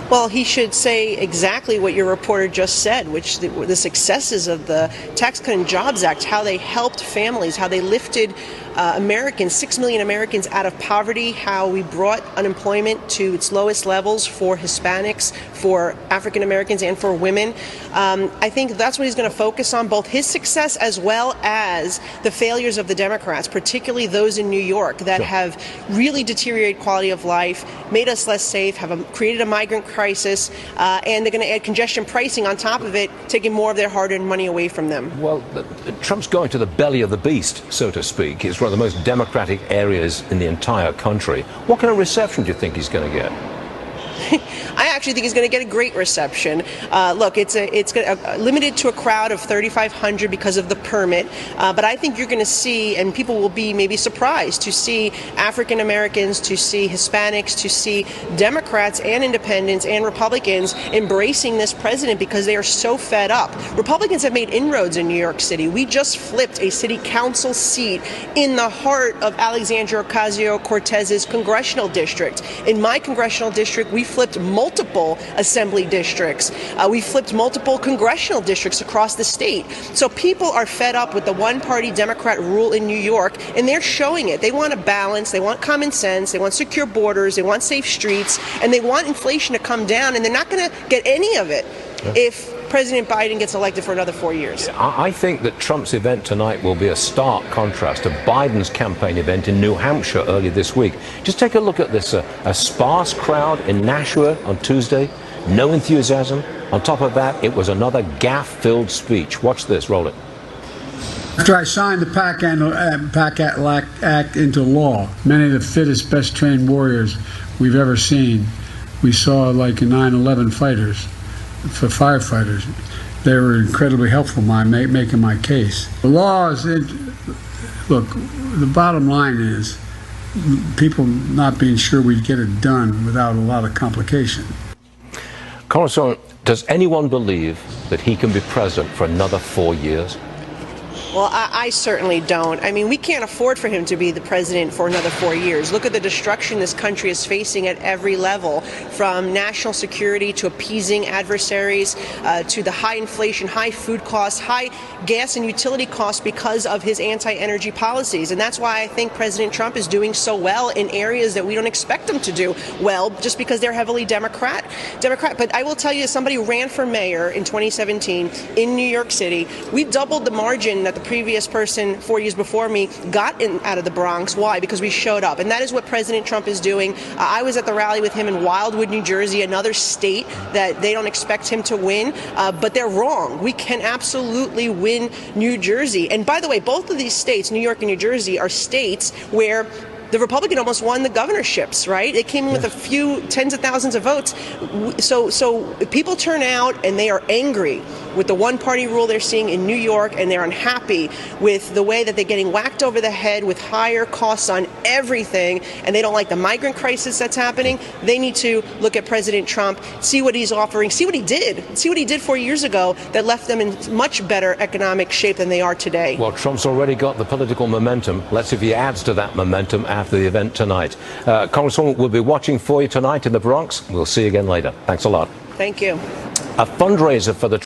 Well, he should say exactly what your reporter just said, which the successes of the Tax Cut and Jobs Act, how they helped families, how they lifted Americans, 6 million Americans out of poverty, how we brought unemployment to its lowest levels for Hispanics, for African Americans, and for women. I think that's what he's going to focus on, both his success as well as the failures of the Democrats, particularly those in New York that have really deteriorated quality of life, made us less safe, have created a migrant crisis, and they're going to add congestion pricing on top of it, taking more of their hard-earned money away from them. Well, Trump's going to the belly of the beast, so to speak. It's one of the most democratic areas in the entire country. What kind of reception do you think he's going to get? I actually think he's going to get a great reception. Look, it's limited to a crowd of 3,500 because of the permit, but I think you're going to see, and people will be maybe surprised to see African Americans, to see Hispanics, to see Democrats and independents and Republicans embracing this president because they are so fed up. Republicans have made inroads in New York City. We just flipped a city council seat in the heart of Alexandria Ocasio-Cortez's congressional district. In my congressional district, we flipped multiple assembly districts. We flipped multiple congressional districts across the state. So people are fed up with the one-party Democrat rule in New York, and they're showing it. They want a balance. They want common sense. They want secure borders. They want safe streets. And they want inflation to come down, and they're not going to get any of it if President Biden gets elected for another 4 years. I think that Trump's event tonight will be a stark contrast to Biden's campaign event in New Hampshire earlier this week. Just take a look at this. A sparse crowd in Nashua on Tuesday, no enthusiasm. On top of that, it was another gaffe-filled speech. Watch this, roll it. After I signed the PACT Act into law, many of the fittest, best-trained warriors we've ever seen, we saw like 9/11 fighters. For firefighters, they were incredibly helpful in making my case. The law is, look, the bottom line is people not being sure we'd get it done without a lot of complication. Congressman, does anyone believe that he can be president for another 4 years? Well, I certainly don't. I mean, we can't afford for him to be the president for another 4 years. Look at the destruction this country is facing at every level, from national security to appeasing adversaries, to the high inflation, high food costs, high gas and utility costs because of his anti-energy policies. And that's why I think President Trump is doing so well in areas that we don't expect him to do well, just because they're heavily Democrat. But I will tell you, as somebody who ran for mayor in 2017 in New York City, we doubled the margin that the previous person 4 years before me got out of the Bronx. Why? Because we showed up. And that is what President Trump is doing. I was at the rally with him in Wildwood, New Jersey, another state that they don't expect him to win. But they're wrong. We can absolutely win New Jersey. And by the way, both of these states, New York and New Jersey, are states where the Republican almost won the governorships, right? It came in with a few tens of thousands of votes. So people turn out and they are angry with the one-party rule they're seeing in New York, and they're unhappy with the way that they're getting whacked over the head with higher costs on everything, and they don't like the migrant crisis that's happening. They need to look at President Trump, see what he's offering, see what he did 4 years ago that left them in much better economic shape than they are today. Well, Trump's already got the political momentum. Let's see if he adds to that momentum after the event tonight. Congresswoman, we'll be watching for you tonight in the Bronx. We'll see you again later. Thanks a lot. Thank you. A fundraiser for the